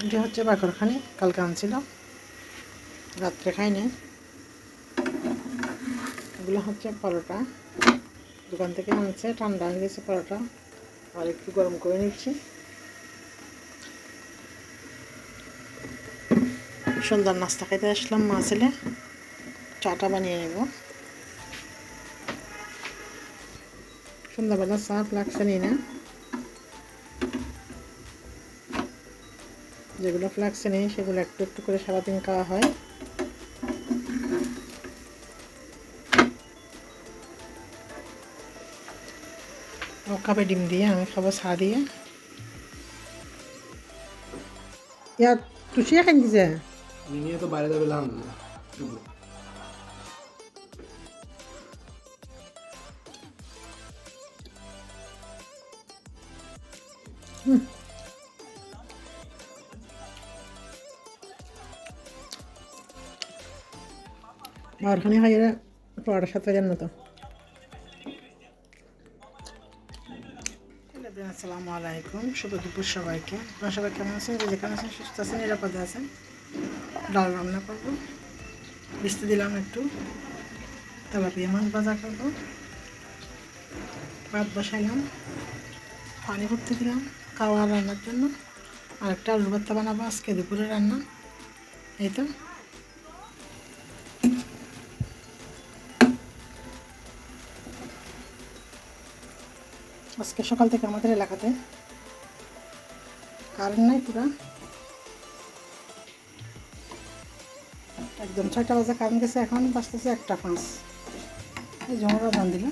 এটা হচ্ছে বাকরখানি, কালকে আনছিল, রাত্রে খাইনি। এগুলো হচ্ছে পরোটা, দোকান থেকে আনছে, ঠান্ডা হয়ে গেছে পরোটা, আর একটু গরম করে নিচ্ছি। সন্ধ্যার নাস্তা খাইতে আসলাম, মা ছেলে চাটা বানিয়ে নেব। সন্ধ্যাবেলা চা ফ্লাক্সে নিই না, যেগুলো ফ্লাক্সে নেই সেগুলো একটু একটু করে সারাদিন খাওয়া হয়। ও খাবে ডিম দিয়ে, আমি খাবো চা দিয়ে। ইয়া তুষিয়া খাই দিছে নিয়ে তো বাইরে যাবে লাম বারখানি খাই পরোটার সাথে জানো তো। আসসালামু আলাইকুম, শুভ দুপুর সবাইকে। আপনারা সবাই কেমন আছেন? যে যেখানে আছেন সুস্থ আছেন, নিরাপদে আছেন। ডাল রান্না করবো, বিস্তি দিলাম একটু, তেলাপিয়া মাছ ভাজা করবো, ভাত বসাইলাম, পানি ভরতে দিলাম খাওয়া রান্নার জন্য, আর একটা আলু ভর্তা বানাবো আজকে দুপুরে রান্না। এই তো আজকে সকাল থেকে আমাদের এলাকাতে কারেন্ট নাই, পুরা একদম 6টা বাজে কারেন্ট গেছে, এখন বাজতেছে 1:05। এই জমরা দান দিল।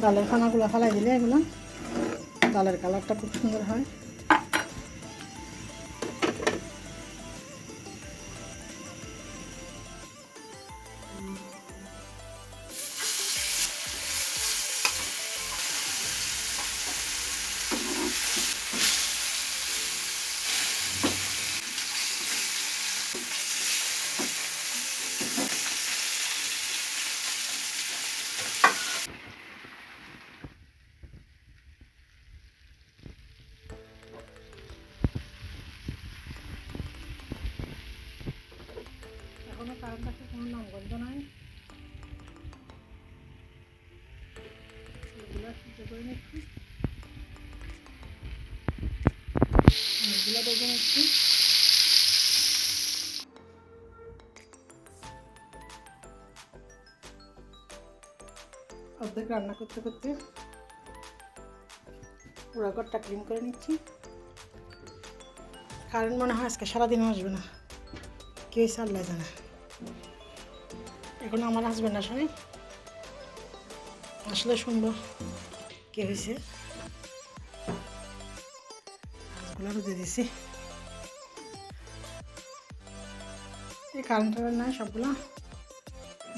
ডালের খানাগুলো ফেলাই দিলে এগুলো ডালের কালারটা খুব সুন্দর হয়। এখনো কারেন্ট আসে, কোনো নামগন্ধ নাই। এগুলো সিদ্ধ করে নিচ্ছি, অনেকগুলো বেজে নিচ্ছি। অর্ধেক রান্না করতে করতে পুরো ঘরটা ক্লিন করে নিচ্ছি। কারেন্ট মনে হয় আজকে সারাদিনও আসবে না, কি হয়েছে আল্লাহ জানে। এখন আমার হাজব্যান্ড আসেনি, আসলে শুনবো কি হয়েছে। গাছগুলো রুদে দিছি, এই কারেন্টের নাই, সবগুলো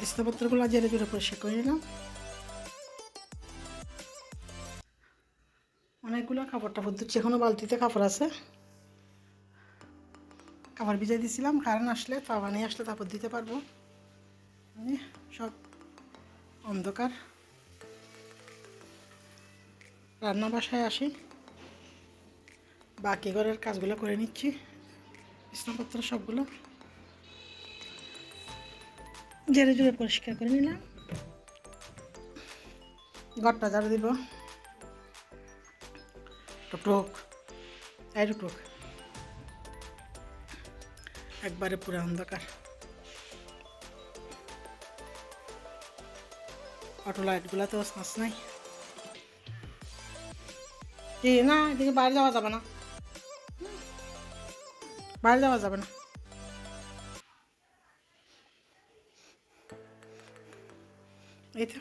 বিছনাপত্রগুলো জেরে জোরে পরিষ্কার করে নিলাম। অনেকগুলো কাপড় টাপড় ধুচ্ছি, এখনো বালতিতে কাপড় আছে, কাপড় ভিজাই দিয়েছিলাম। কারেন্ট আসলে, তাওয়া নিয়ে আসলে তারপর দিতে পারবো। সব অন্ধকার। রান্না বাসায় আসি, বাকি ঘরের কাজগুলো করে নিচ্ছি, বিছনাপত্র সবগুলো জেরে জোরে পরিষ্কার করে নিলাম। ঘরটা ঝাড়ু দিব, টুকটুক এই টুকটুক, একবারে পুরো অন্ধকার। অটো লাইটগুলো তো সাঁচ নাই, কি না এদিকে বাইরে যাওয়া যাবে না, বাইরে যাওয়া যাবে না। এই তো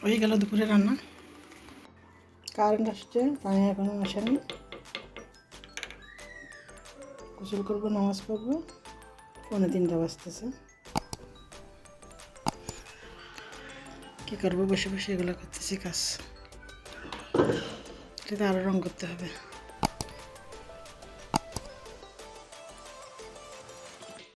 হয়ে গেল দুপুরে রান্না। কারেন্ট আসছে, পানি এখনো আসেনি। গোসল করবো, নামাজ পড়বো, 2:45 বাজতেছে। কী করবো, বসে বসে এগুলো করতেছি কাজ। এটাতে আরও রঙ করতে হবে।